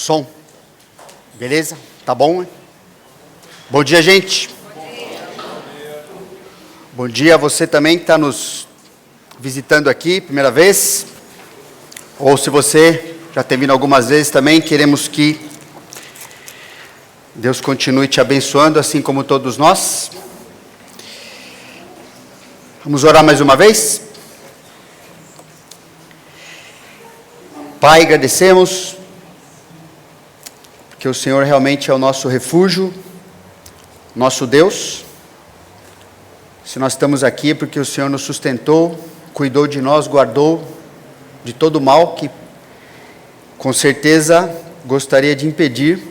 Som. Beleza? Tá bom, né? Bom dia, gente. Bom dia a você também que está nos visitando aqui, primeira vez. Ou se você já tem vindo algumas vezes também, queremos que Deus continue te abençoando, assim como todos nós. Vamos orar mais uma vez? Pai, agradecemos, porque o Senhor realmente é o nosso refúgio, nosso Deus. Se nós estamos aqui é porque o Senhor nos sustentou, cuidou de nós, guardou de todo o mal que com certeza gostaria de impedir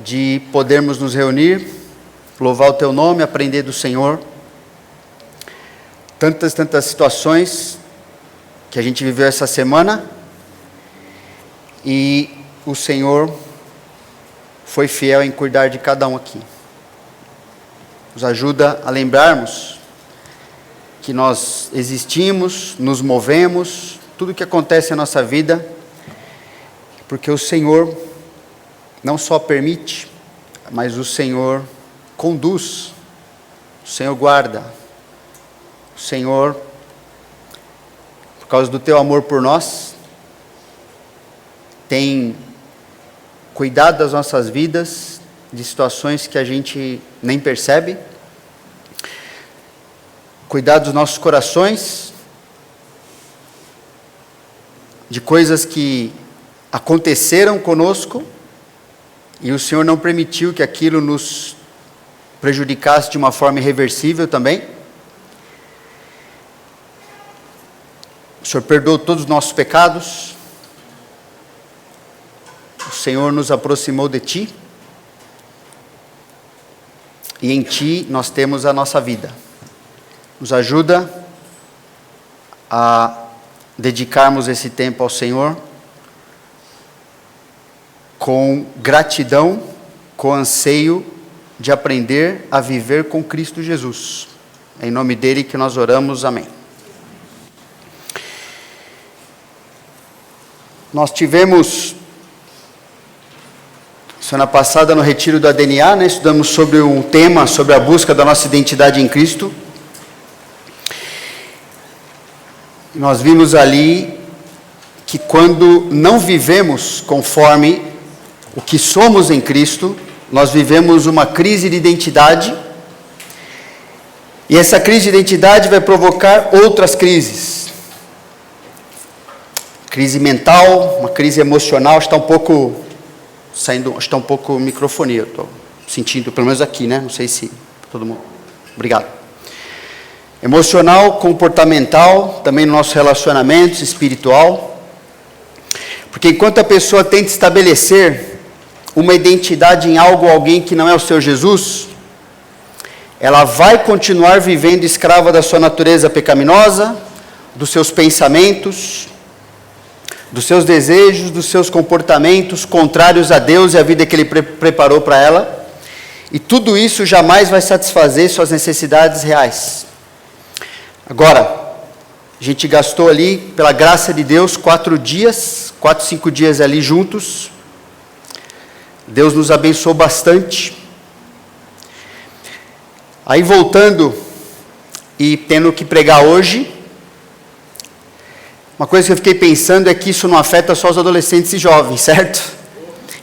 de podermos nos reunir, louvar o Teu nome, aprender do Senhor. Tantas situações que a gente viveu essa semana e o Senhor foi fiel em cuidar de cada um aqui. Nos ajuda a lembrarmos que nós existimos, nos movemos, tudo que acontece na nossa vida, porque o Senhor não só permite, mas o Senhor conduz, o Senhor guarda, o Senhor, por causa do Teu amor por nós, tem cuidado das nossas vidas, de situações que a gente nem percebe, cuidado dos nossos corações, de coisas que aconteceram conosco, e o Senhor não permitiu que aquilo nos prejudicasse de uma forma irreversível também. O Senhor perdoou todos os nossos pecados. O Senhor nos aproximou de Ti. E em Ti nós temos a nossa vida. Nos ajuda a dedicarmos esse tempo ao Senhor com gratidão, com anseio de aprender a viver com Cristo Jesus. É em nome dele que nós oramos, amém. Nós tivemos, semana passada no retiro da DNA, estudamos sobre um tema, sobre a busca da nossa identidade em Cristo. Nós vimos ali que quando não vivemos conforme o que somos em Cristo, nós vivemos uma crise de identidade, e essa crise de identidade vai provocar outras crises. Crise mental, uma crise emocional, está um pouco saindo, está um pouco microfonia, eu estou sentindo, pelo menos aqui, né? Não sei se todo mundo. Obrigado. Emocional, comportamental, também no nosso relacionamento espiritual. Porque enquanto a pessoa tenta estabelecer uma identidade em algo ou alguém que não é o seu Jesus, ela vai continuar vivendo escrava da sua natureza pecaminosa, dos seus pensamentos, dos seus desejos, dos seus comportamentos contrários a Deus e a vida que Ele preparou para ela, e tudo isso jamais vai satisfazer suas necessidades reais. Agora, a gente gastou ali, pela graça de Deus, 4, 5 dias ali juntos. Deus nos abençoou bastante. Aí voltando e tendo que pregar hoje, uma coisa que eu fiquei pensando é que isso não afeta só os adolescentes e jovens, certo?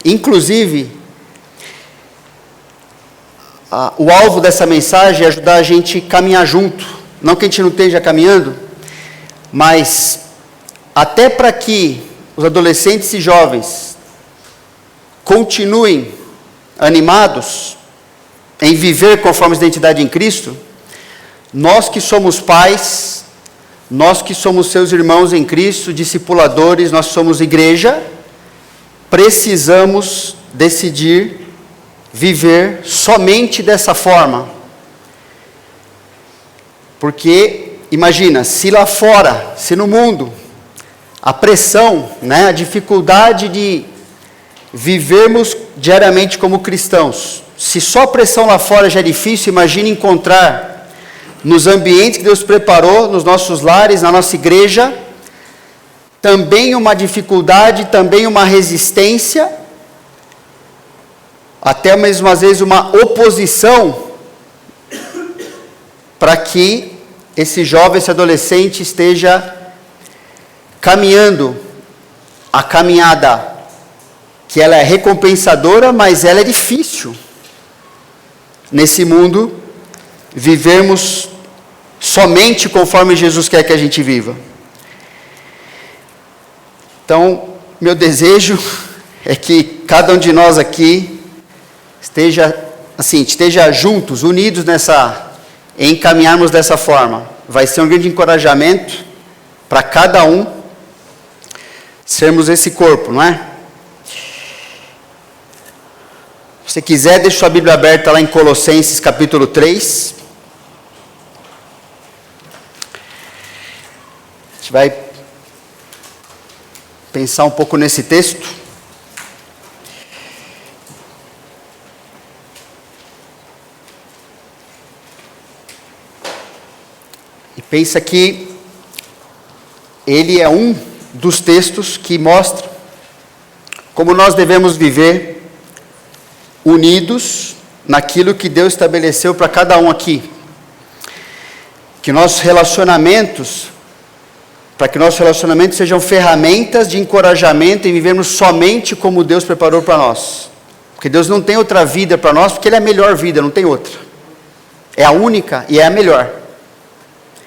Inclusive, o alvo dessa mensagem é ajudar a gente a caminhar junto. Não que a gente não esteja caminhando, mas até para que os adolescentes e jovens continuem animados em viver conforme a identidade em Cristo, nós que somos pais, nós que somos seus irmãos em Cristo, discipuladores, nós somos igreja, precisamos decidir viver somente dessa forma. Porque, imagina, se lá fora, se no mundo, a pressão, a dificuldade de vivermos diariamente como cristãos, se só a pressão lá fora já é difícil, imagine encontrar nos ambientes que Deus preparou, nos nossos lares, na nossa igreja, também uma dificuldade, também uma resistência, até mesmo às vezes uma oposição, para que esse jovem, esse adolescente esteja caminhando a caminhada, que ela é recompensadora, mas ela é difícil. Nesse mundo, vivermos somente conforme Jesus quer que a gente viva. Então, meu desejo é que cada um de nós aqui esteja juntos, unidos em caminharmos dessa forma. Vai ser um grande encorajamento para cada um sermos esse corpo, não é? Se você quiser, deixa sua Bíblia aberta lá em Colossenses capítulo 3. A gente vai pensar um pouco nesse texto. E pensa que ele é um dos textos que mostra como nós devemos viver unidos naquilo que Deus estabeleceu para cada um aqui. Que nossos relacionamentos, para que nossos relacionamentos sejam ferramentas de encorajamento em vivermos somente como Deus preparou para nós. Porque Deus não tem outra vida para nós, porque Ele é a melhor vida, não tem outra. É a única e é a melhor.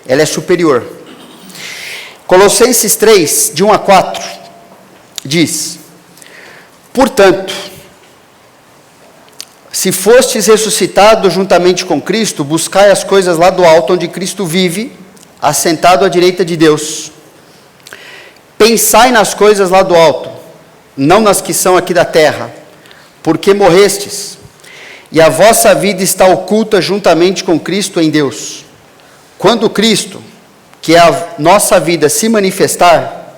Ela é superior. Colossenses 3, de 1 a 4, diz: portanto, se fostes ressuscitados juntamente com Cristo, buscai as coisas lá do alto, onde Cristo vive, assentado à direita de Deus. Pensai nas coisas lá do alto, não nas que são aqui da terra, porque morrestes, e a vossa vida está oculta juntamente com Cristo em Deus. Quando Cristo, que é a nossa vida, se manifestar,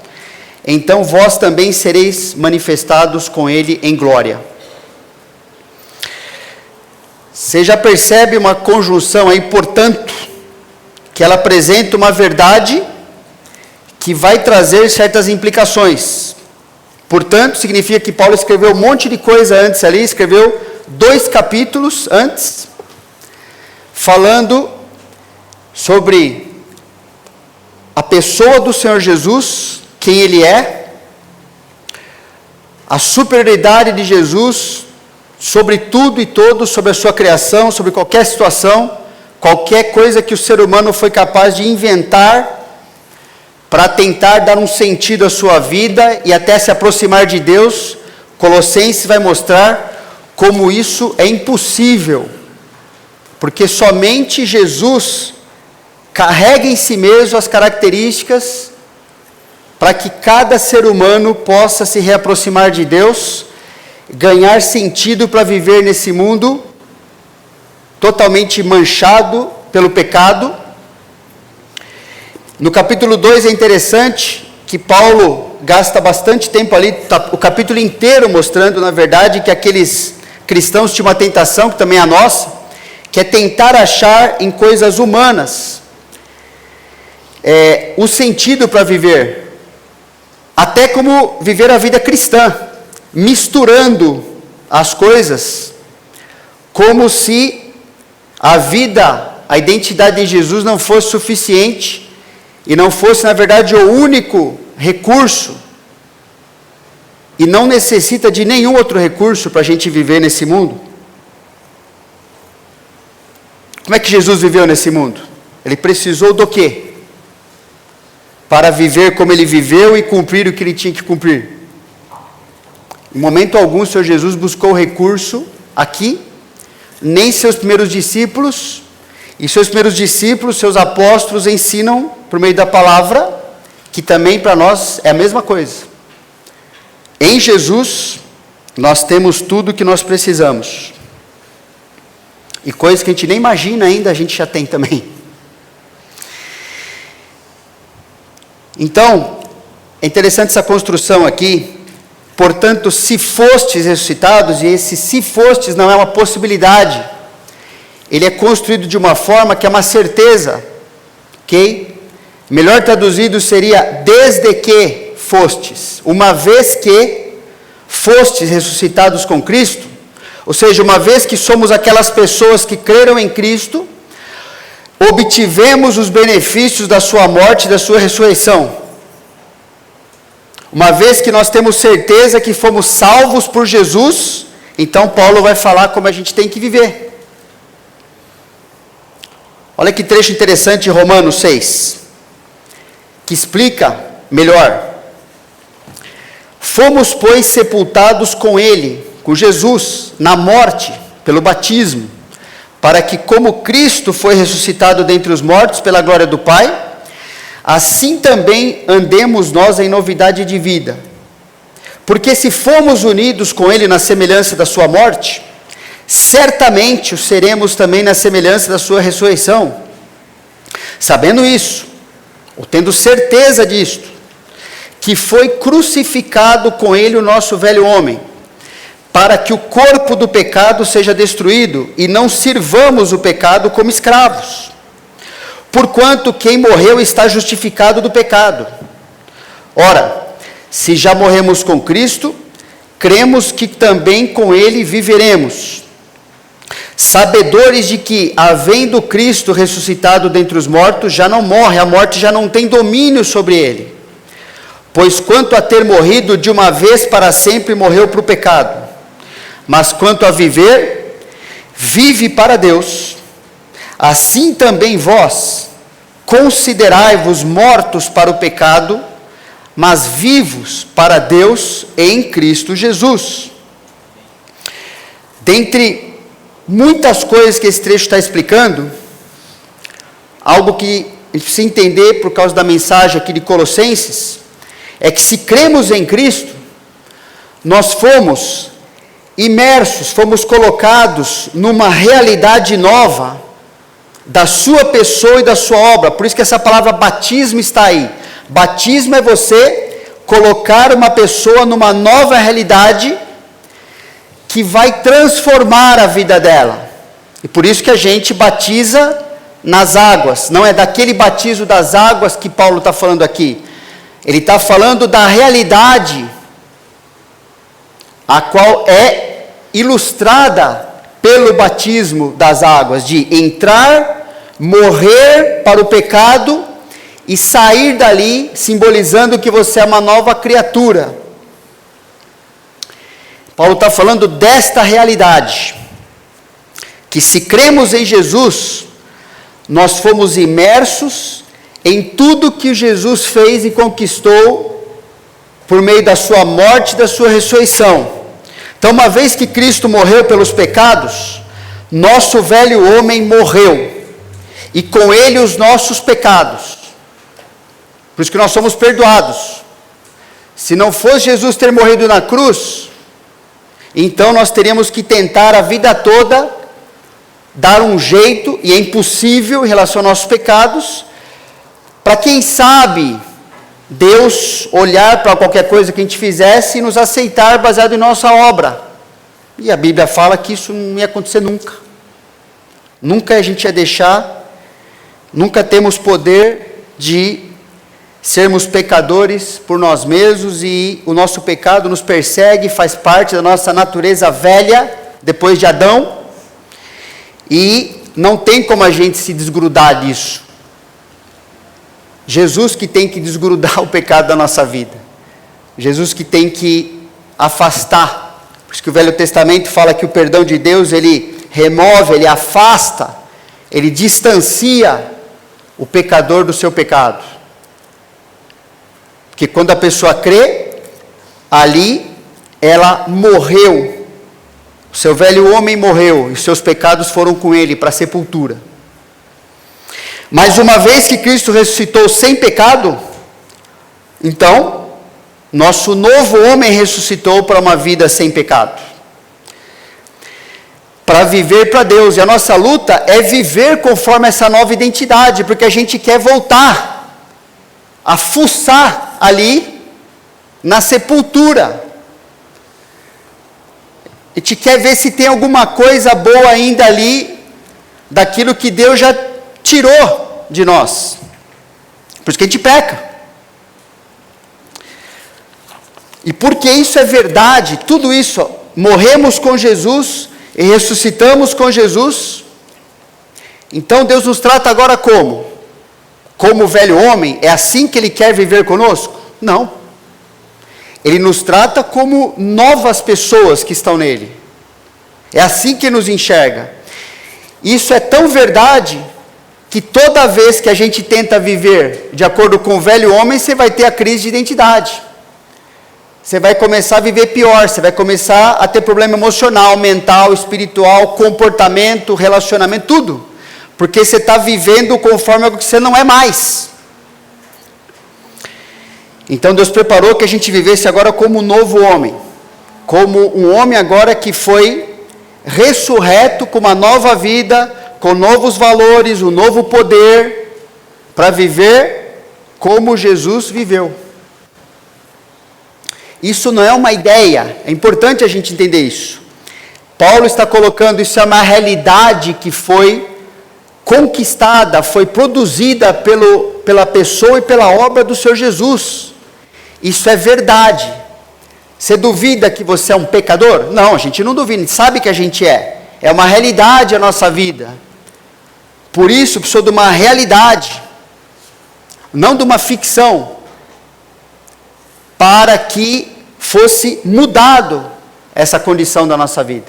então vós também sereis manifestados com Ele em glória. Você já percebe uma conjunção aí, portanto, que ela apresenta uma verdade que vai trazer certas implicações. Portanto, significa que Paulo escreveu um monte de coisa antes ali, escreveu 2 capítulos antes, falando sobre a pessoa do Senhor Jesus, quem Ele é, a superioridade de Jesus sobre tudo e todos, sobre a sua criação, sobre qualquer situação, qualquer coisa que o ser humano foi capaz de inventar para tentar dar um sentido à sua vida e até se aproximar de Deus. Colossenses vai mostrar como isso é impossível, porque somente Jesus carrega em si mesmo as características para que cada ser humano possa se reaproximar de Deus, ganhar sentido para viver nesse mundo totalmente manchado pelo pecado. No capítulo 2 é interessante que Paulo gasta bastante tempo ali, o capítulo inteiro mostrando, na verdade, que aqueles cristãos tinham uma tentação, que também é a nossa, que é tentar achar em coisas humanas o sentido para viver, até como viver a vida cristã, misturando as coisas, como se a vida, a identidade em Jesus não fosse suficiente, e não fosse, na verdade, o único recurso, e não necessita de nenhum outro recurso para a gente viver nesse mundo. Como é que Jesus viveu nesse mundo? Ele precisou do quê? Para viver como Ele viveu e cumprir o que Ele tinha que cumprir. Em momento algum, o Senhor Jesus buscou recurso aqui, nem seus primeiros discípulos, e seus primeiros discípulos, seus apóstolos, ensinam por meio da palavra, que também para nós é a mesma coisa. Em Jesus, nós temos tudo o que nós precisamos. E coisas que a gente nem imagina ainda, a gente já tem também. Então, é interessante essa construção aqui. Portanto, se fostes ressuscitados, e esse se fostes não é uma possibilidade, ele é construído de uma forma que é uma certeza, ok? Melhor traduzido seria, desde que fostes, uma vez que fostes ressuscitados com Cristo, ou seja, uma vez que somos aquelas pessoas que creram em Cristo, obtivemos os benefícios da sua morte e da sua ressurreição. Uma vez que nós temos certeza que fomos salvos por Jesus, então Paulo vai falar como a gente tem que viver. Olha que trecho interessante em Romanos 6, que explica melhor. Fomos, pois, sepultados com ele, com Jesus, na morte, pelo batismo, para que, como Cristo foi ressuscitado dentre os mortos pela glória do Pai, assim também andemos nós em novidade de vida. Porque se fomos unidos com ele na semelhança da sua morte, certamente o seremos também na semelhança da sua ressurreição. Sabendo isso, ou tendo certeza disto, que foi crucificado com ele o nosso velho homem, para que o corpo do pecado seja destruído, e não sirvamos o pecado como escravos. Porquanto quem morreu está justificado do pecado. Ora, se já morremos com Cristo, cremos que também com ele viveremos, sabedores de que, havendo Cristo ressuscitado dentre os mortos, já não morre, a morte já não tem domínio sobre ele. Pois quanto a ter morrido de uma vez para sempre, morreu para o pecado. Mas quanto a viver, vive para Deus. Assim também vós, considerai-vos mortos para o pecado, mas vivos para Deus em Cristo Jesus. Dentre muitas coisas que esse trecho está explicando, algo que a gente precisa entender por causa da mensagem aqui de Colossenses, é que se cremos em Cristo, nós fomos imersos, fomos colocados numa realidade nova da sua pessoa e da sua obra. Por isso que essa palavra batismo está aí. Batismo é você colocar uma pessoa numa nova realidade que vai transformar a vida dela. E por isso que a gente batiza nas águas. Não é daquele batismo das águas que Paulo está falando aqui. Ele está falando da realidade a qual é ilustrada pelo batismo das águas, de entrar, morrer para o pecado e sair dali, simbolizando que você é uma nova criatura. Paulo está falando desta realidade, que se cremos em Jesus, nós fomos imersos em tudo que Jesus fez e conquistou por meio da sua morte e da sua ressurreição. Então, uma vez que Cristo morreu pelos pecados, nosso velho homem morreu, e com ele os nossos pecados. Por isso que nós somos perdoados. Se não fosse Jesus ter morrido na cruz, então nós teríamos que tentar a vida toda dar um jeito, e é impossível em relação aos nossos pecados, para quem sabe Deus olhar para qualquer coisa que a gente fizesse e nos aceitar baseado em nossa obra. E a Bíblia fala que isso não ia acontecer nunca. Nunca a gente ia deixar, nunca temos poder de sermos pecadores por nós mesmos, e o nosso pecado nos persegue, faz parte da nossa natureza velha, depois de Adão, e não tem como a gente se desgrudar disso. Jesus que tem que desgrudar o pecado da nossa vida. Jesus que tem que afastar. Por isso que o Velho Testamento fala que o perdão de Deus, ele remove, ele afasta, ele distancia o pecador do seu pecado. Porque quando a pessoa crê, ali ela morreu. O seu velho homem morreu e os seus pecados foram com ele para a sepultura. Mas uma vez que Cristo ressuscitou sem pecado, então, nosso novo homem ressuscitou para uma vida sem pecado. Para viver para Deus. E a nossa luta é viver conforme essa nova identidade, porque a gente quer voltar a fuçar ali na sepultura. A gente quer ver se tem alguma coisa boa ainda ali, daquilo que Deus já tirou de nós. Por isso que a gente peca. E porque isso é verdade, tudo isso, morremos com Jesus e ressuscitamos com Jesus, então Deus nos trata agora como? Como o velho homem? É assim que Ele quer viver conosco? Não. Ele nos trata como novas pessoas que estão nele. É assim que nos enxerga. Isso é tão verdade que toda vez que a gente tenta viver de acordo com o velho homem, você vai ter a crise de identidade. Você vai começar a viver pior, você vai começar a ter problema emocional, mental, espiritual, comportamento, relacionamento, tudo. Porque você está vivendo conforme algo que você não é mais. Então Deus preparou que a gente vivesse agora como um novo homem. Como um homem agora que foi ressurreto com uma nova vida, com novos valores, um novo poder, para viver como Jesus viveu. Isso não é uma ideia, é importante a gente entender isso. Paulo está colocando, isso é uma realidade que foi conquistada, foi produzida pela pessoa e pela obra do Senhor Jesus. Isso é verdade. Você duvida que você é um pecador? Não, a gente não duvida, a gente sabe que a gente é. É uma realidade a nossa vida. Por isso, precisou de uma realidade, não de uma ficção, para que fosse mudado essa condição da nossa vida.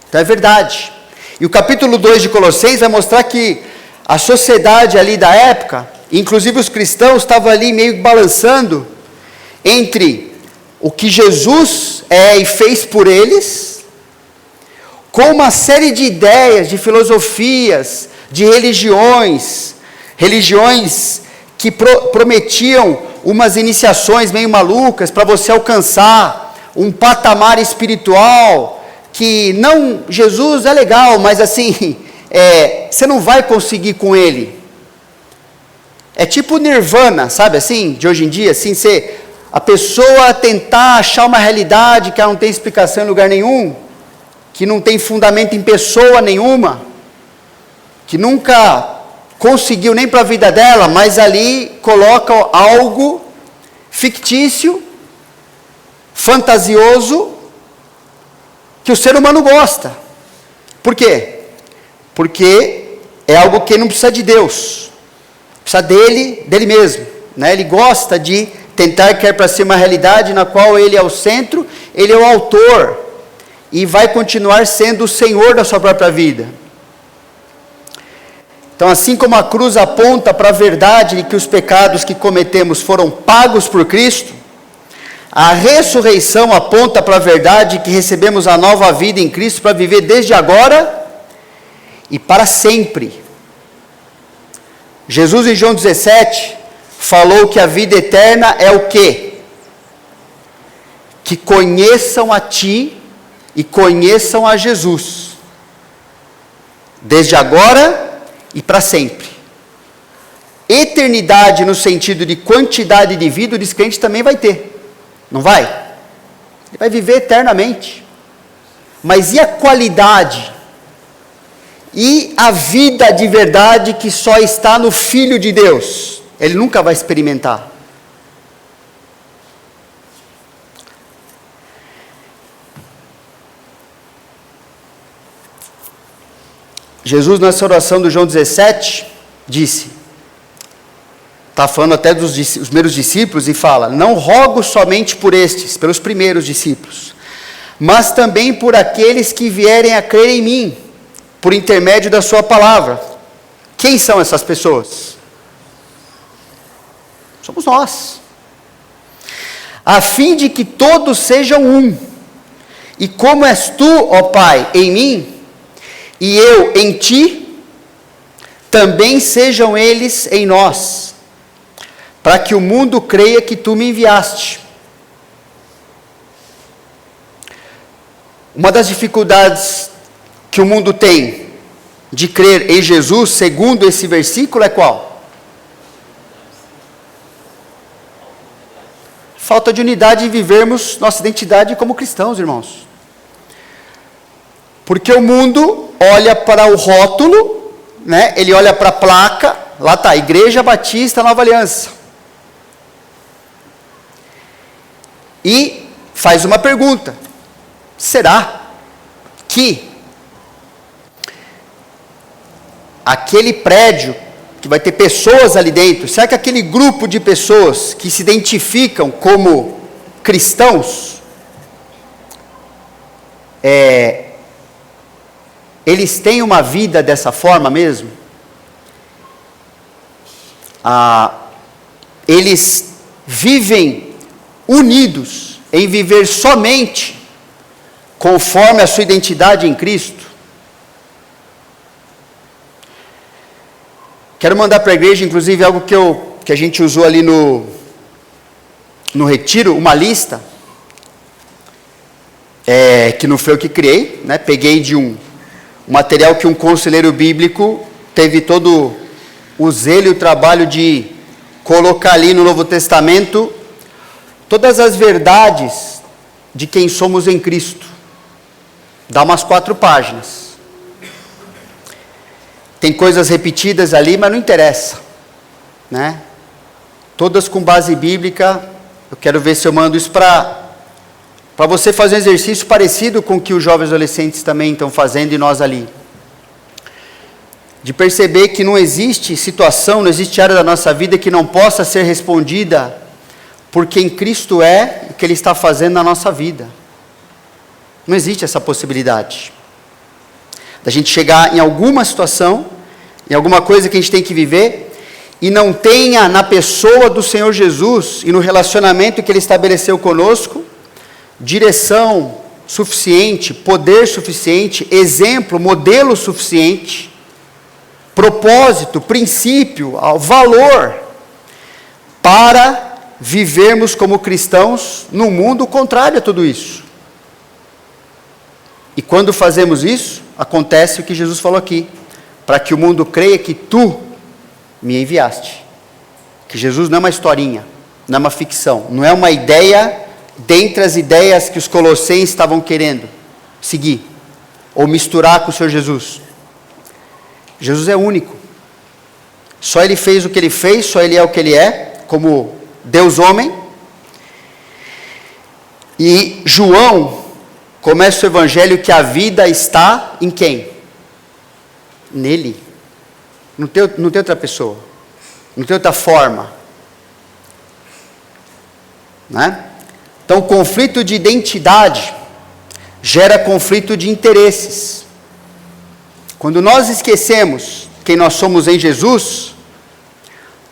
Então é verdade. E o capítulo 2 de Colossenses vai mostrar que a sociedade ali da época, inclusive os cristãos, estavam ali meio balançando entre o que Jesus é e fez por eles, com uma série de ideias, de filosofias, de religiões que prometiam umas iniciações meio malucas para você alcançar um patamar espiritual que não, Jesus é legal, mas assim, você não vai conseguir com ele. É tipo nirvana, sabe assim, de hoje em dia, assim, a pessoa tentar achar uma realidade que ela não tem explicação em lugar nenhum, que não tem fundamento em pessoa nenhuma, que nunca conseguiu nem para a vida dela, mas ali coloca algo fictício, fantasioso, que o ser humano gosta. Por quê? Porque é algo que não precisa de Deus, precisa dele mesmo, né? Ele gosta de tentar querer para si uma realidade na qual ele é o centro, ele é o autor, e vai continuar sendo o Senhor da sua própria vida. Então, assim como a cruz aponta para a verdade de que os pecados que cometemos foram pagos por Cristo, a ressurreição aponta para a verdade de que recebemos a nova vida em Cristo para viver desde agora e para sempre. Jesus em João 17 falou que a vida eterna é o quê? Que conheçam a Ti e conheçam a Jesus, desde agora e para sempre. Eternidade no sentido de quantidade de vida, o descrente também vai ter, não vai? Ele vai viver eternamente. Mas e a qualidade? E a vida de verdade que só está no Filho de Deus? Ele nunca vai experimentar. Jesus, nessa oração do João 17, disse, está falando até dos primeiros discípulos, e fala, não rogo somente por estes, pelos primeiros discípulos, mas também por aqueles que vierem a crer em mim, por intermédio da sua palavra. Quem são essas pessoas? Somos nós. A fim de que todos sejam um, e como és tu, ó Pai, em mim, e eu em ti, também sejam eles em nós, para que o mundo creia que tu me enviaste. Uma das dificuldades que o mundo tem de crer em Jesus, segundo esse versículo, é qual? Falta de unidade em vivermos nossa identidade como cristãos, irmãos. Porque o mundo olha para o rótulo, né? Ele olha para a placa, lá está, Igreja Batista Nova Aliança. e faz uma pergunta: será que aquele prédio que vai ter pessoas ali dentro, será que aquele grupo de pessoas que se identificam como cristãos, eles têm uma vida dessa forma mesmo? Eles vivem unidos em viver somente conforme a sua identidade em Cristo? Quero mandar para a igreja, inclusive, algo que a gente usou ali no retiro, uma lista, que não foi eu que criei, né? Peguei de um material que um conselheiro bíblico teve todo o zelo e o trabalho de colocar ali no Novo Testamento todas as verdades de quem somos em Cristo. Dá umas 4 páginas. Tem coisas repetidas ali, mas não interessa, né? Todas com base bíblica. Eu quero ver se eu mando isso para você fazer um exercício parecido com o que os jovens adolescentes também estão fazendo e nós ali. De perceber que não existe situação, não existe área da nossa vida que não possa ser respondida por quem Cristo é e o que Ele está fazendo na nossa vida. Não existe essa possibilidade da gente chegar em alguma situação, em alguma coisa que a gente tem que viver, e não tenha na pessoa do Senhor Jesus e no relacionamento que Ele estabeleceu conosco, direção suficiente, poder suficiente, exemplo, modelo suficiente, propósito, princípio, valor, para vivermos como cristãos num mundo contrário a tudo isso. E quando fazemos isso, acontece o que Jesus falou aqui: para que o mundo creia que tu me enviaste. Que Jesus não é uma historinha, não é uma ficção, não é uma ideia dentre as ideias que os colossenses estavam querendo seguir, ou misturar com o Senhor Jesus. Jesus é único. Só Ele fez o que Ele fez, só Ele é o que Ele é, como Deus homem. E João começa o evangelho que a vida está em quem? Nele. Não tem outra pessoa, não tem outra forma, né? Então, conflito de identidade gera conflito de interesses. Quando nós esquecemos quem nós somos em Jesus,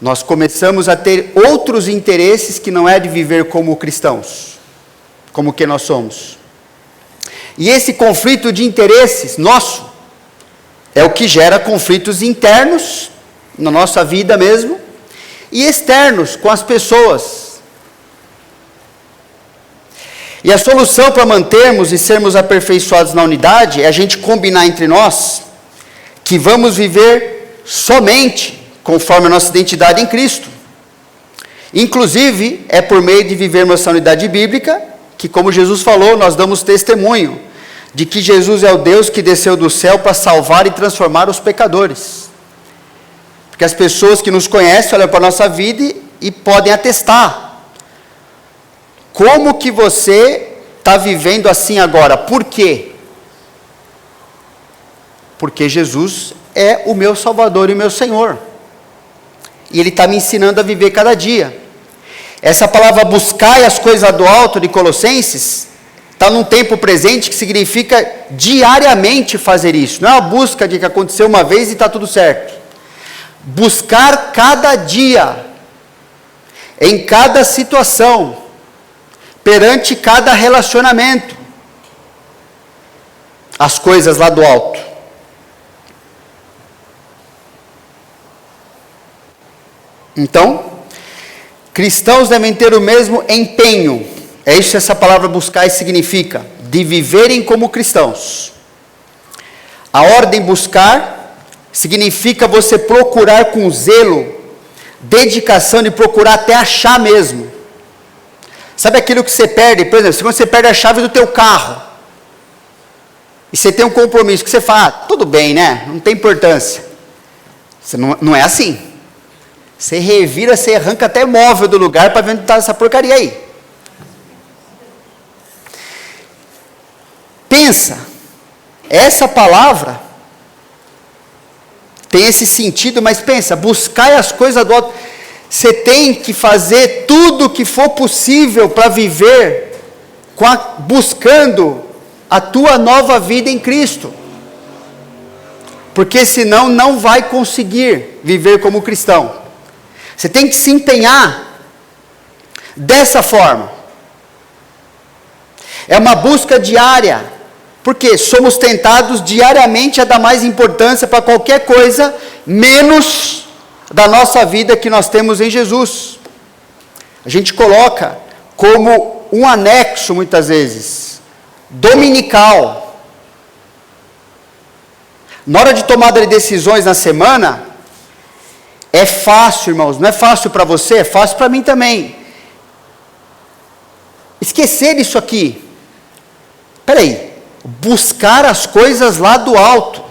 nós começamos a ter outros interesses que não é de viver como cristãos, como que nós somos. E esse conflito de interesses nosso é o que gera conflitos internos na nossa vida mesmo e externos com as pessoas. E a solução para mantermos e sermos aperfeiçoados na unidade é a gente combinar entre nós que vamos viver somente conforme a nossa identidade em Cristo. Inclusive, é por meio de vivermos essa unidade bíblica que, como Jesus falou, nós damos testemunho de que Jesus é o Deus que desceu do céu para salvar e transformar os pecadores. Porque as pessoas que nos conhecem olham para a nossa vida e podem atestar. Como que você está vivendo assim agora? Por quê? Porque Jesus é o meu Salvador e o meu Senhor. E Ele está me ensinando a viver cada dia. Essa palavra buscar as coisas do alto de Colossenses está num tempo presente que significa diariamente fazer isso. Não é uma busca de que aconteceu uma vez e está tudo certo. Buscar cada dia, em cada situação, perante cada relacionamento, as coisas lá do alto. Então, cristãos devem ter o mesmo empenho. É isso que essa palavra buscar significa, de viverem como cristãos. A ordem buscar significa você procurar com zelo, dedicação de procurar até achar mesmo. Sabe aquilo que você perde? Por exemplo, quando você perde a chave do teu carro, e você tem um compromisso, que você fala, tudo bem, né? Não tem importância. Você não é assim. Você revira, você arranca até móvel do lugar para ver onde está essa porcaria aí. Pensa, essa palavra tem esse sentido, mas pensa, buscai as coisas do alto. Você tem que fazer tudo o que for possível para viver buscando a tua nova vida em Cristo. Porque senão não vai conseguir viver como cristão. Você tem que se empenhar dessa forma. É uma busca diária, porque somos tentados diariamente a dar mais importância para qualquer coisa, menos da nossa vida que nós temos em Jesus. A gente coloca como um anexo, muitas vezes, dominical. Na hora de tomada de decisões na semana, é fácil, irmãos, não é fácil para você, é fácil para mim também. Esquecer isso aqui. Espera aí, buscar as coisas lá do alto.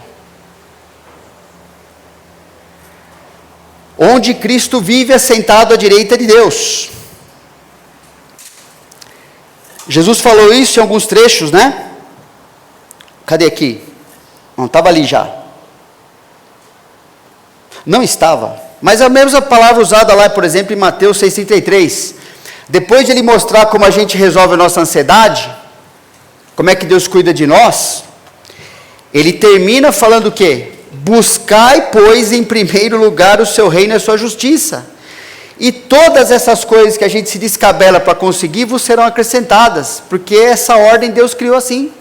Onde Cristo vive assentado à direita de Deus. Jesus falou isso em alguns trechos, né? Cadê aqui? Não, estava ali já. Não estava. Mas a mesma palavra usada lá, por exemplo, em Mateus 6,33. Depois de ele mostrar como a gente resolve a nossa ansiedade, como é que Deus cuida de nós, ele termina falando o quê? Buscai, pois, em primeiro lugar o seu reino e a sua justiça. E todas essas coisas que a gente se descabela para conseguir, vos serão acrescentadas, porque essa ordem Deus criou assim.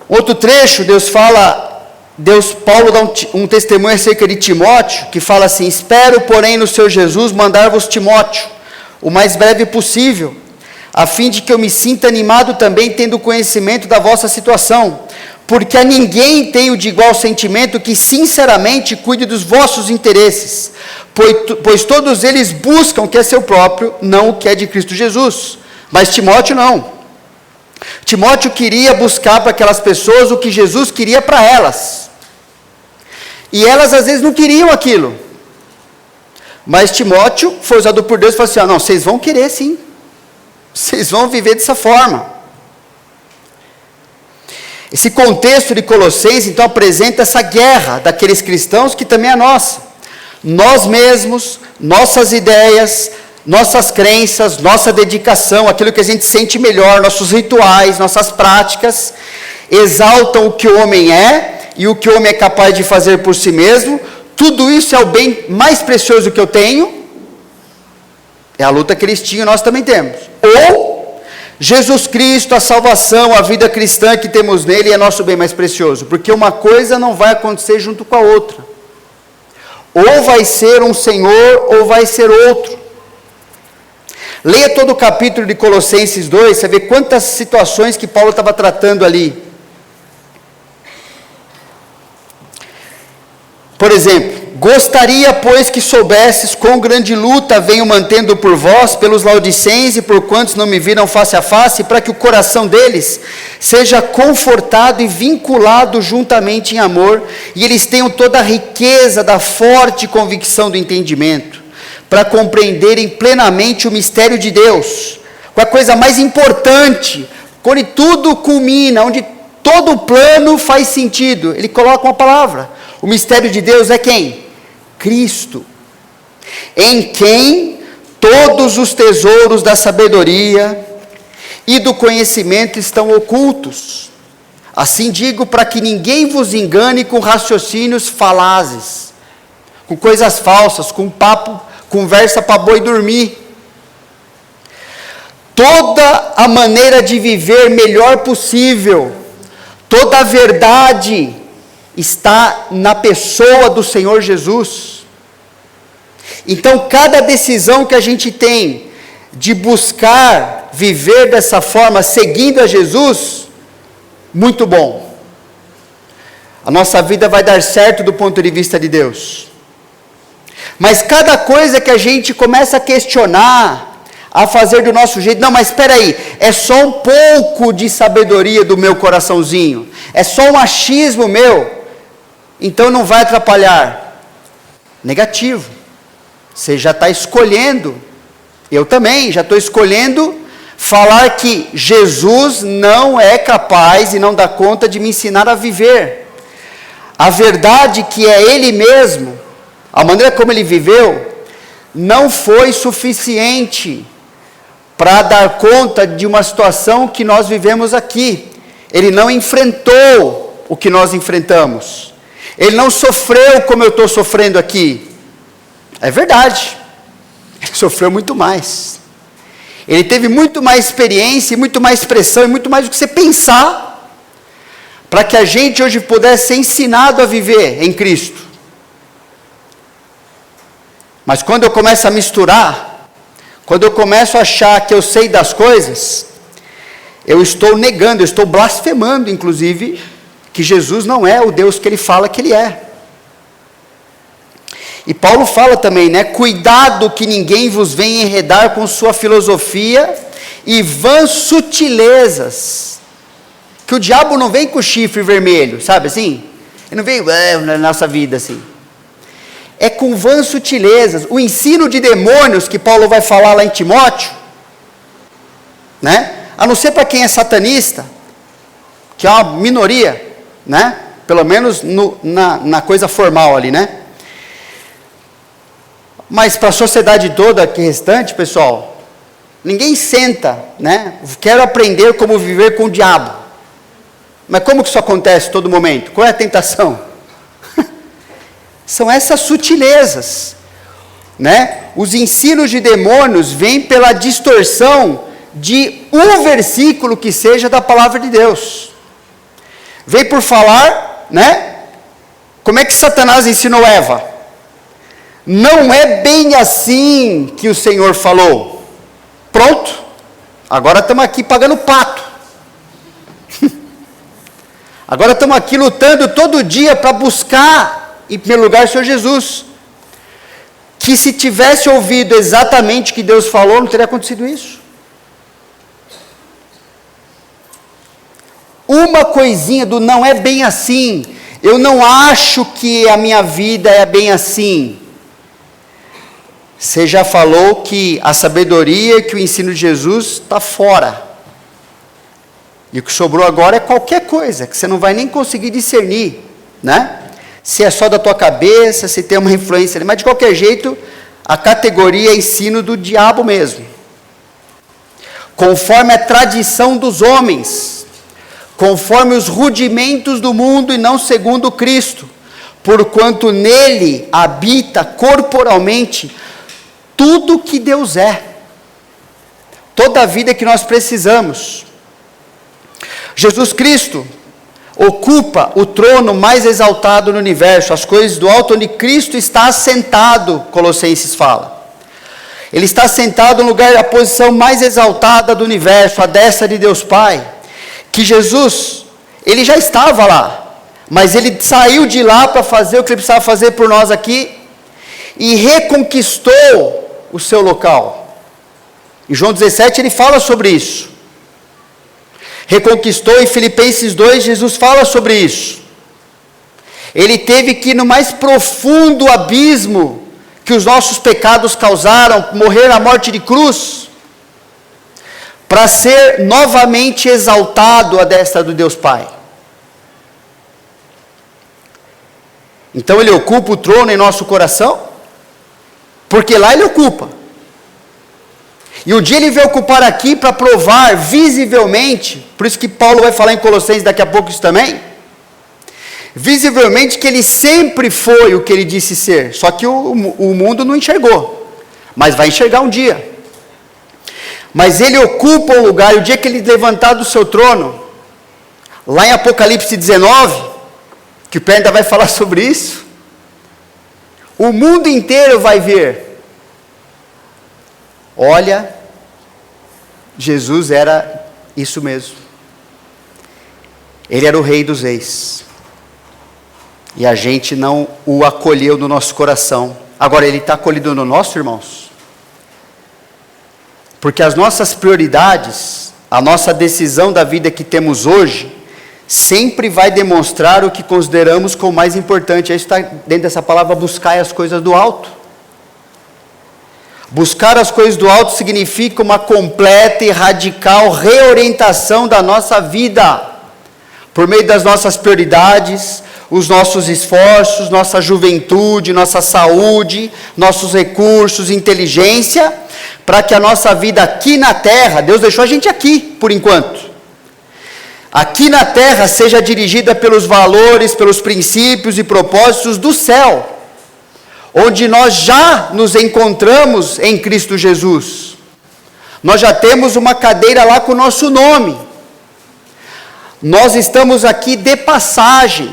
Outro trecho, Paulo dá um testemunho acerca de Timóteo, que fala assim: espero, porém, no Senhor Jesus, mandar-vos Timóteo, o mais breve possível, a fim de que eu me sinta animado também, tendo conhecimento da vossa situação, porque a ninguém tenho de igual sentimento que sinceramente cuide dos vossos interesses, pois todos eles buscam o que é seu próprio, não o que é de Cristo Jesus. Mas Timóteo não. Timóteo queria buscar para aquelas pessoas o que Jesus queria para elas. E elas às vezes não queriam aquilo. Mas Timóteo foi usado por Deus e falou assim: não, vocês vão querer sim. Vocês vão viver dessa forma. Esse contexto de Colossenses, então, apresenta essa guerra daqueles cristãos que também é nossa. Nós mesmos, nossas ideias, nossas crenças, nossa dedicação, aquilo que a gente sente melhor, nossos rituais, nossas práticas, exaltam o que o homem é e o que o homem é capaz de fazer por si mesmo. Tudo isso é o bem mais precioso que eu tenho. É a luta que eles tinham, nós também temos. Ou Jesus Cristo, a salvação, a vida cristã que temos nele é nosso bem mais precioso, porque uma coisa não vai acontecer junto com a outra. Ou vai ser um Senhor, ou vai ser outro. Leia todo o capítulo de Colossenses 2, você vê quantas situações que Paulo estava tratando ali. Por exemplo, gostaria, pois, que soubesses quão grande luta venho mantendo por vós, pelos laodicenses e por quantos não me viram face a face, para que o coração deles seja confortado e vinculado juntamente em amor, e eles tenham toda a riqueza da forte convicção do entendimento, para compreenderem plenamente o mistério de Deus, com a coisa mais importante, onde tudo culmina, onde todo o plano faz sentido. Ele coloca uma palavra: o mistério de Deus é quem? Cristo, em quem todos os tesouros da sabedoria e do conhecimento estão ocultos. Assim digo, para que ninguém vos engane com raciocínios falazes, com coisas falsas, com papo, conversa para boi dormir. Toda a maneira de viver melhor possível, toda a verdade está na pessoa do Senhor Jesus. Então, cada decisão que a gente tem de buscar viver dessa forma, seguindo a Jesus, muito bom. A nossa vida vai dar certo do ponto de vista de Deus. Mas cada coisa que a gente começa a questionar, a fazer do nosso jeito, não, mas espera aí, é só um pouco de sabedoria do meu coraçãozinho, é só um achismo meu, então não vai atrapalhar. Negativo. Você já está escolhendo, eu também já estou escolhendo falar que Jesus não é capaz e não dá conta de me ensinar a viver. A verdade que é Ele mesmo, a maneira como Ele viveu, não foi suficiente para dar conta de uma situação que nós vivemos aqui. Ele não enfrentou o que nós enfrentamos. Ele não sofreu como eu estou sofrendo aqui. É verdade. Ele sofreu muito mais. Ele teve muito mais experiência, muito mais pressão, e muito mais do que você pensar, para que a gente hoje pudesse ser ensinado a viver em Cristo. Mas quando eu começo a misturar, quando eu começo a achar que eu sei das coisas, eu estou negando, eu estou blasfemando, inclusive, que Jesus não é o Deus que Ele fala que Ele é. E Paulo fala também, né? Cuidado que ninguém vos venha enredar com sua filosofia e vãs sutilezas. Que o diabo não vem com chifre vermelho, sabe assim? Ele não vem na nossa vida assim. É com vãs sutilezas. O ensino de demônios que Paulo vai falar lá em Timóteo, né? A não ser para quem é satanista, que é uma minoria, né? Pelo menos na coisa formal ali, né? Mas para a sociedade toda aqui restante, pessoal, ninguém senta, né? Quero aprender como viver com o diabo. Mas como que isso acontece todo momento? Qual é a tentação? São essas sutilezas, né? Os ensinos de demônios vêm pela distorção de um versículo que seja da palavra de Deus. Vem por falar, né? Como é que Satanás ensinou Eva? Não é bem assim que o Senhor falou. Pronto. Agora estamos aqui pagando pato. Agora estamos aqui lutando todo dia para buscar, em primeiro lugar, o Senhor Jesus. Que se tivesse ouvido exatamente o que Deus falou, não teria acontecido isso. Uma coisinha do não é bem assim. Eu não acho que a minha vida é bem assim. Você já falou que a sabedoria, que o ensino de Jesus está fora. E o que sobrou agora é qualquer coisa, que você não vai nem conseguir discernir, né? Se é só da tua cabeça, se tem uma influência ali, mas de qualquer jeito, a categoria é ensino do diabo mesmo. Conforme a tradição dos homens, conforme os rudimentos do mundo e não segundo Cristo, porquanto nele habita corporalmente tudo que Deus é, toda a vida que nós precisamos. Jesus Cristo ocupa o trono mais exaltado no universo, as coisas do alto, onde Cristo está assentado, Colossenses fala. Ele está assentado no lugar, a posição mais exaltada do universo, à destra de Deus Pai. Que Jesus, ele já estava lá, mas ele saiu de lá para fazer o que ele precisava fazer por nós aqui, e reconquistou o seu local. Em João 17 ele fala sobre isso. Reconquistou, em Filipenses 2 Jesus fala sobre isso. Ele teve que ir no mais profundo abismo que os nossos pecados causaram, morrer na morte de cruz, para ser novamente exaltado à destra do Deus Pai. Então ele ocupa o trono em nosso coração, porque lá ele ocupa. E um dia ele veio ocupar aqui para provar visivelmente, por isso que Paulo vai falar em Colossenses daqui a pouco isso também, visivelmente que ele sempre foi o que ele disse ser, só que o mundo não enxergou, mas vai enxergar um dia. Mas ele ocupa um lugar, e o dia que ele levantar do seu trono, lá em Apocalipse 19, que o Pé ainda vai falar sobre isso, o mundo inteiro vai ver, olha, Jesus era isso mesmo, ele era o Rei dos Reis, e a gente não o acolheu no nosso coração. Agora ele está acolhido no nosso, irmãos, porque as nossas prioridades, a nossa decisão da vida que temos hoje, sempre vai demonstrar o que consideramos como mais importante. Isso está dentro dessa palavra, buscar as coisas do alto. Buscar as coisas do alto significa uma completa e radical reorientação da nossa vida, por meio das nossas prioridades, os nossos esforços, nossa juventude, nossa saúde, nossos recursos, inteligência, para que a nossa vida aqui na terra, Deus deixou a gente aqui, por enquanto, aqui na terra seja dirigida pelos valores, pelos princípios e propósitos do céu, onde nós já nos encontramos em Cristo Jesus. Nós já temos uma cadeira lá com o nosso nome. Nós estamos aqui de passagem,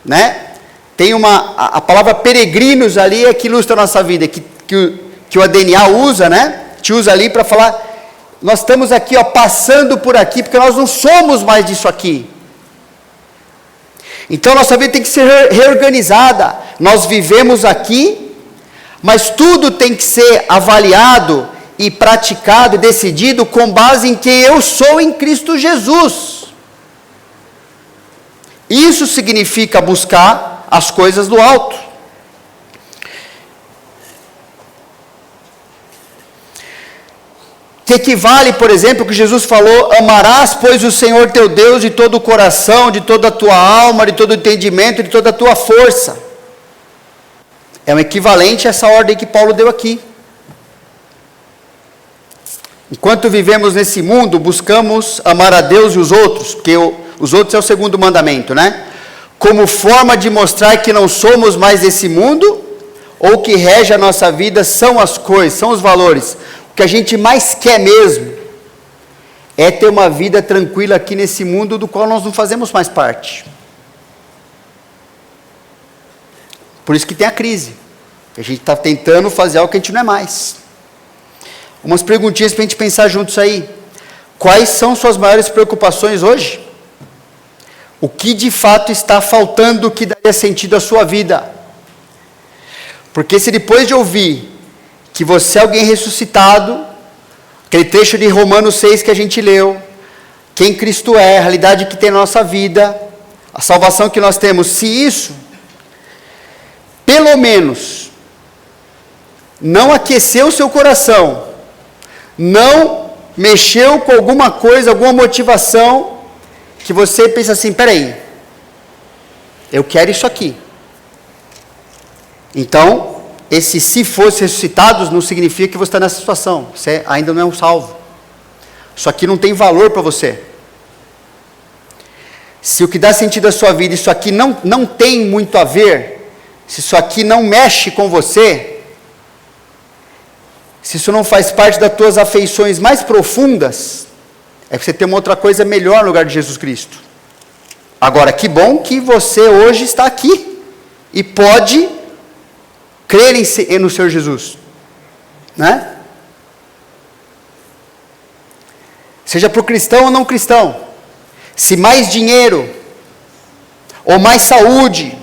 né? Tem a palavra peregrinos ali é que ilustra a nossa vida, que o ADNA usa, né? Te usa ali para falar, nós estamos aqui, ó, passando por aqui, porque nós não somos mais disso aqui. Então nossa vida tem que ser reorganizada. Nós vivemos aqui, mas tudo tem que ser avaliado e praticado e decidido com base em quem eu sou em Cristo Jesus. Isso significa buscar as coisas do alto. Que equivale, por exemplo, que Jesus falou: amarás, pois, o Senhor teu Deus de todo o coração, de toda a tua alma, de todo o entendimento, de toda a tua força. É um equivalente a essa ordem que Paulo deu aqui. Enquanto vivemos nesse mundo, buscamos amar a Deus e os outros, porque os outros é o segundo mandamento, né? Como forma de mostrar que não somos mais desse mundo, ou que rege a nossa vida são as coisas, são os valores. O que a gente mais quer mesmo é ter uma vida tranquila aqui nesse mundo do qual nós não fazemos mais parte. Por isso que tem a crise. A gente está tentando fazer algo que a gente não é mais. Umas perguntinhas para a gente pensar juntos aí. Quais são suas maiores preocupações hoje? O que de fato está faltando que daria sentido à sua vida? Porque se depois de ouvir que você é alguém ressuscitado, aquele trecho de Romanos 6 que a gente leu, quem Cristo é, a realidade que tem na nossa vida, a salvação que nós temos, se isso, pelo menos, não aqueceu o seu coração, não mexeu com alguma coisa, alguma motivação, que você pensa assim, peraí, eu quero isso aqui. Então, esse se fosse ressuscitados não significa que você está nessa situação, você ainda não é um salvo. Isso aqui não tem valor para você. Se o que dá sentido à sua vida, isso aqui não tem muito a ver, se isso aqui não mexe com você, se isso não faz parte das tuas afeições mais profundas, é que você tem uma outra coisa melhor no lugar de Jesus Cristo. Agora, que bom que você hoje está aqui e pode crer no Senhor Jesus, né? Seja para o cristão ou não cristão, se mais dinheiro, ou mais saúde,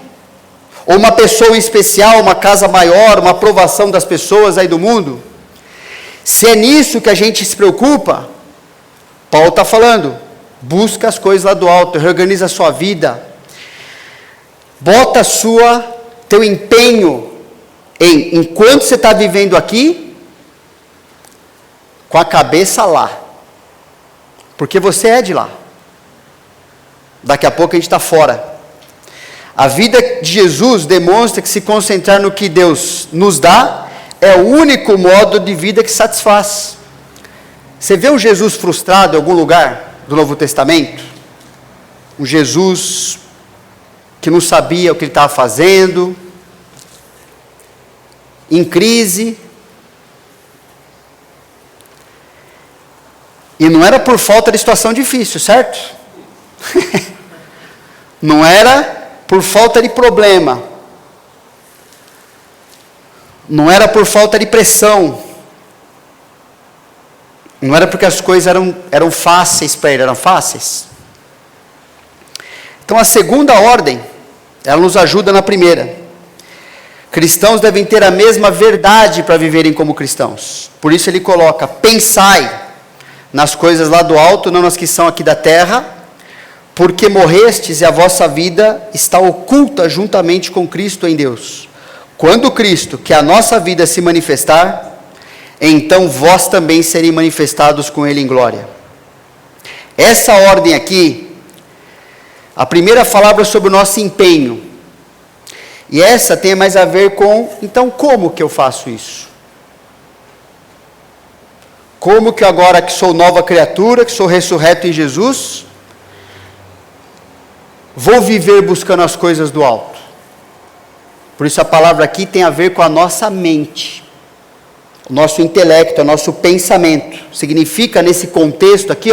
ou uma pessoa especial, uma casa maior, uma aprovação das pessoas aí do mundo, se é nisso que a gente se preocupa, Paulo está falando, busca as coisas lá do alto, reorganiza a sua vida, bota teu empenho enquanto você está vivendo aqui, com a cabeça lá, porque você é de lá, daqui a pouco a gente está fora. A vida de Jesus demonstra que se concentrar no que Deus nos dá, é o único modo de vida que satisfaz. Você vê um Jesus frustrado em algum lugar do Novo Testamento? Um Jesus que não sabia o que ele estava fazendo, em crise. E não era por falta de situação difícil, certo? Não era por falta de problema. Não era por falta de pressão. Não era porque as coisas eram fáceis para ele, eram fáceis. Então a segunda ordem, ela nos ajuda na primeira. Cristãos devem ter a mesma verdade para viverem como cristãos. Por isso ele coloca, pensai nas coisas lá do alto, não nas que são aqui da terra, porque morrestes e a vossa vida está oculta juntamente com Cristo em Deus. Quando Cristo, que é a nossa vida, se manifestar, então vós também sereis manifestados com ele em glória. Essa ordem aqui, a primeira falava sobre o nosso empenho, e essa tem mais a ver com, então como que eu faço isso? Como que agora que sou nova criatura, que sou ressurreto em Jesus, vou viver buscando as coisas do alto? Por isso a palavra aqui tem a ver com a nossa mente, o nosso intelecto, o nosso pensamento. Significa nesse contexto aqui,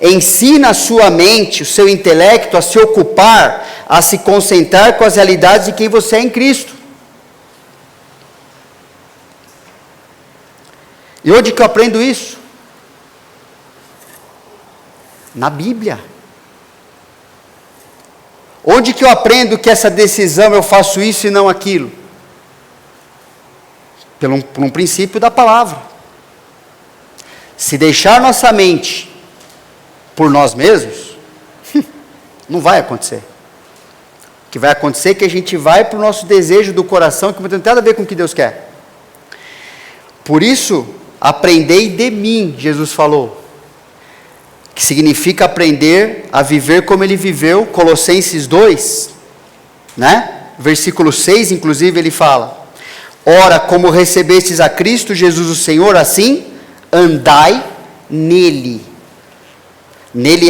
ensina a sua mente, o seu intelecto a se ocupar, a se concentrar com as realidades de quem você é em Cristo. E onde que eu aprendo isso? Na Bíblia. Onde que eu aprendo que essa decisão eu faço isso e não aquilo? Por um princípio da palavra. Se deixar nossa mente por nós mesmos, não vai acontecer. O que vai acontecer é que a gente vai para o nosso desejo do coração, que não tem nada a ver com o que Deus quer. Por isso, aprendei de mim, Jesus falou, que significa aprender a viver como ele viveu. Colossenses 2, versículo 6, inclusive, ele fala: ora, como recebestes a Cristo Jesus o Senhor, assim andai nele,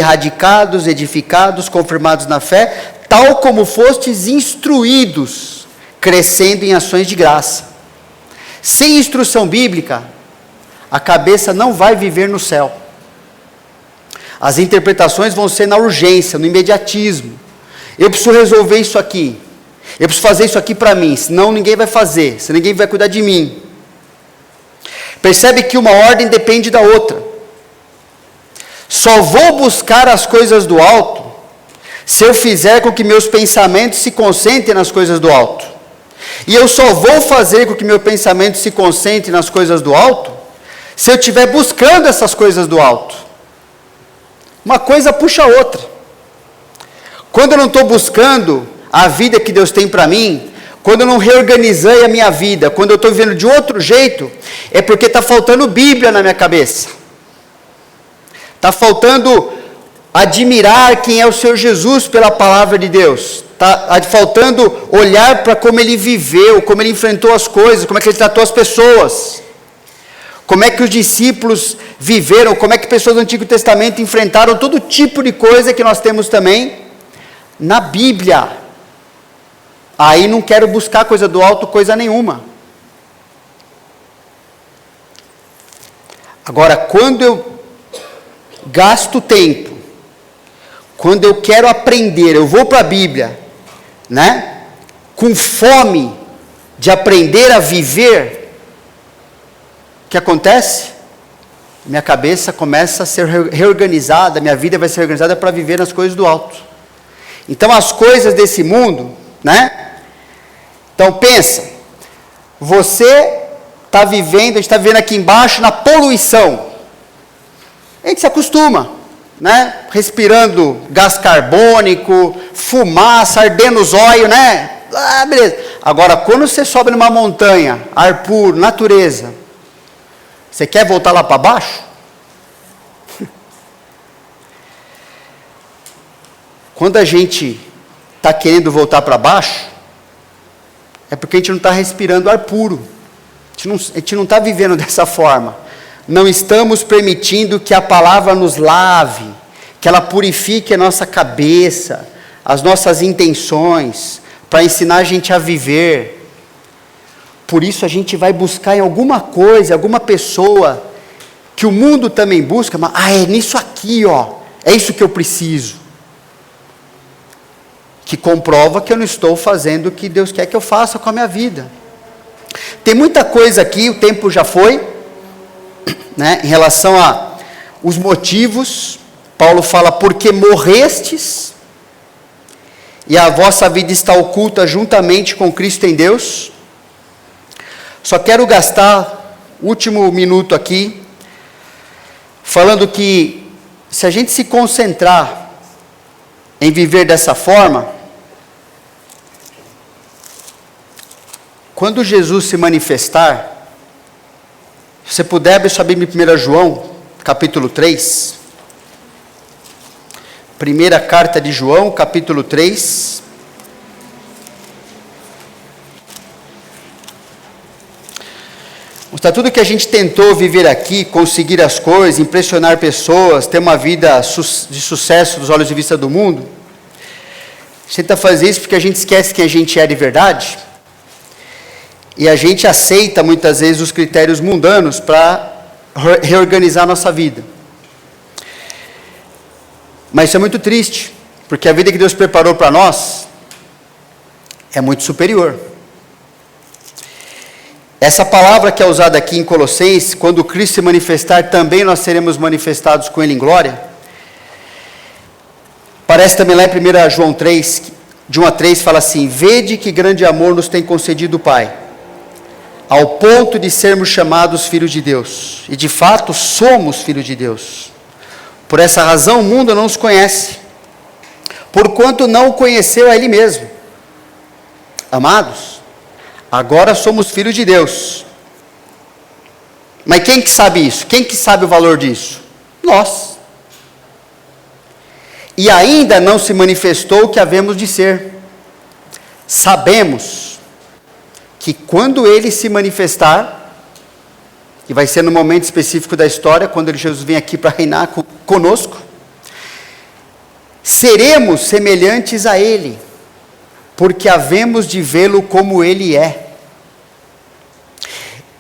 radicados, edificados, confirmados na fé, tal como fostes instruídos, crescendo em ações de graça. Sem instrução bíblica, a cabeça não vai viver no céu. As interpretações vão ser na urgência, no imediatismo. Eu preciso resolver isso aqui. Eu preciso fazer isso aqui para mim, senão ninguém vai fazer, senão ninguém vai cuidar de mim. Percebe que uma ordem depende da outra. Só vou buscar as coisas do alto se eu fizer com que meus pensamentos se concentrem nas coisas do alto. E eu só vou fazer com que meu pensamento se concentre nas coisas do alto se eu estiver buscando essas coisas do alto. Uma coisa puxa a outra. Quando eu não estou buscando a vida que Deus tem para mim, quando eu não reorganizei a minha vida, quando eu estou vivendo de outro jeito, é porque está faltando Bíblia na minha cabeça. Está faltando admirar quem é o Senhor Jesus pela palavra de Deus. Está faltando olhar para como ele viveu, como ele enfrentou as coisas, como é que ele tratou as pessoas. Como é que os discípulos viveram, como é que pessoas do Antigo Testamento enfrentaram todo tipo de coisa que nós temos também na Bíblia. Aí não quero buscar coisa do alto, coisa nenhuma. Agora, quando eu gasto tempo, quando eu quero aprender, eu vou para a Bíblia, com fome de aprender a viver, o que acontece? Minha cabeça começa a ser reorganizada, minha vida vai ser organizada para viver nas coisas do alto. Então as coisas desse mundo, Então pensa, você está vivendo, a gente está vivendo aqui embaixo na poluição. A gente se acostuma, respirando gás carbônico, fumaça, ardendo os olhos, beleza. Agora, quando você sobe numa montanha, ar puro, natureza, você quer voltar lá para baixo? Quando a gente está querendo voltar para baixo, é porque a gente não está respirando ar puro. A gente não está vivendo dessa forma. Não estamos permitindo que a palavra nos lave, que ela purifique a nossa cabeça, as nossas intenções, para ensinar a gente a viver. Por isso a gente vai buscar em alguma coisa, alguma pessoa, que o mundo também busca, mas é nisso aqui, é isso que eu preciso. Que comprova que eu não estou fazendo o que Deus quer que eu faça com a minha vida. Tem muita coisa aqui, o tempo já foi, em relação a os motivos. Paulo fala, porque morrestes, e a vossa vida está oculta juntamente com Cristo em Deus. Só quero gastar o último minuto aqui, falando que, se a gente se concentrar em viver dessa forma, quando Jesus se manifestar, Se você puder, abre sua Bíblia em 1 João, capítulo 3. Primeira carta de João, capítulo 3. Mostrar tudo que a gente tentou viver aqui, conseguir as coisas, impressionar pessoas, ter uma vida de sucesso dos olhos de vista do mundo. A gente tenta fazer isso porque a gente esquece quem a gente é de verdade. E a gente aceita muitas vezes os critérios mundanos para reorganizar a nossa vida. Mas isso é muito triste, porque a vida que Deus preparou para nós é muito superior. Essa palavra que é usada aqui em Colossenses, quando Cristo se manifestar, também nós seremos manifestados com Ele em glória. Parece também lá em 1 João 3, de 1 a 3, fala assim: vede que grande amor nos tem concedido o Pai, ao ponto de sermos chamados filhos de Deus. E de fato somos filhos de Deus. Por essa razão o mundo não nos conhece, porquanto não o conheceu a Ele mesmo. Amados, agora somos filhos de Deus. Mas quem que sabe isso? Quem que sabe o valor disso? Nós. E ainda não se manifestou o que havemos de ser. Sabemos que quando Ele se manifestar, e vai ser no momento específico da história, quando Jesus vem aqui para reinar conosco, seremos semelhantes a Ele, porque havemos de vê-lo como Ele é.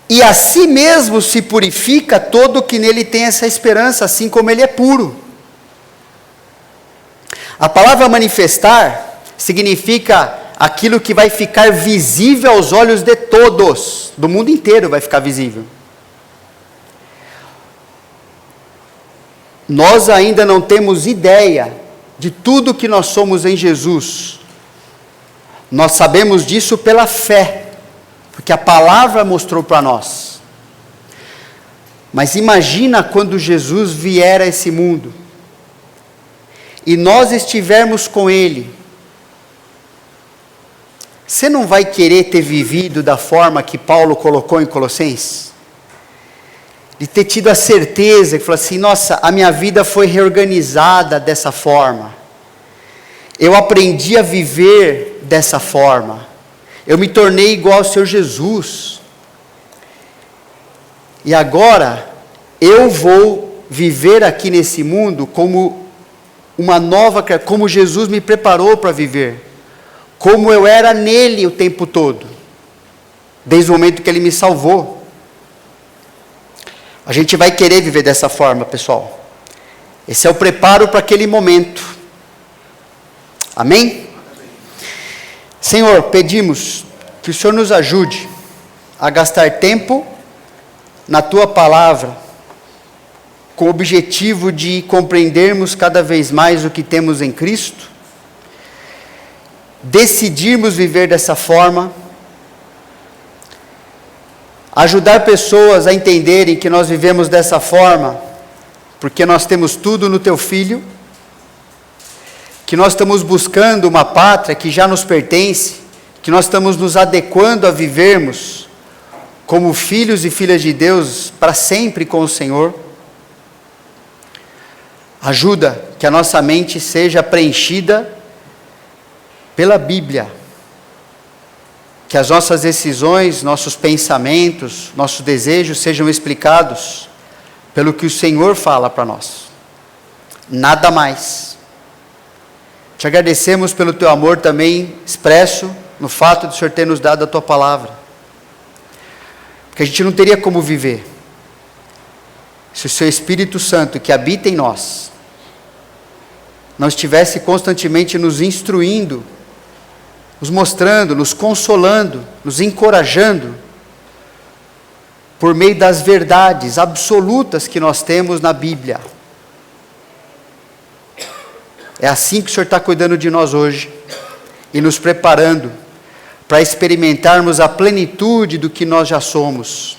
E a si mesmo se purifica todo que nele tem essa esperança, assim como Ele é puro. A palavra manifestar significa aquilo que vai ficar visível aos olhos de todos, do mundo inteiro vai ficar visível. Nós ainda não temos ideia de tudo que nós somos em Jesus. Nós sabemos disso pela fé, porque a palavra mostrou para nós. Mas imagina quando Jesus vier a esse mundo, e nós estivermos com Ele. Você não vai querer ter vivido da forma que Paulo colocou em Colossenses? De ter tido a certeza, que falou assim: nossa, a minha vida foi reorganizada dessa forma. Eu aprendi a viver dessa forma. Eu me tornei igual ao Senhor Jesus. E agora, eu vou viver aqui nesse mundo como uma nova, como Jesus me preparou para viver. Como eu era nele o tempo todo. Desde o momento que Ele me salvou. A gente vai querer viver dessa forma, pessoal. Esse é o preparo para aquele momento. Amém? Senhor, pedimos que o Senhor nos ajude a gastar tempo na Tua palavra, com o objetivo de compreendermos cada vez mais o que temos em Cristo, decidirmos viver dessa forma, ajudar pessoas a entenderem que nós vivemos dessa forma, porque nós temos tudo no Teu Filho, que nós estamos buscando uma pátria que já nos pertence, que nós estamos nos adequando a vivermos como filhos e filhas de Deus para sempre com o Senhor. Ajuda que a nossa mente seja preenchida pela Bíblia, que as nossas decisões, nossos pensamentos, nossos desejos sejam explicados pelo que o Senhor fala para nós. Nada mais. Te agradecemos pelo Teu amor também expresso no fato de o Senhor ter nos dado a Tua palavra. Porque a gente não teria como viver se o Seu Espírito Santo que habita em nós não estivesse constantemente nos instruindo, nos mostrando, nos consolando, nos encorajando, por meio das verdades absolutas que nós temos na Bíblia. É assim que o Senhor está cuidando de nós hoje, e nos preparando para experimentarmos a plenitude do que nós já somos,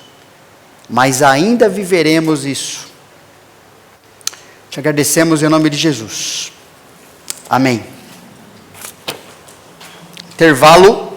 mas ainda viveremos isso. Te agradecemos em nome de Jesus. Amém. Intervalo.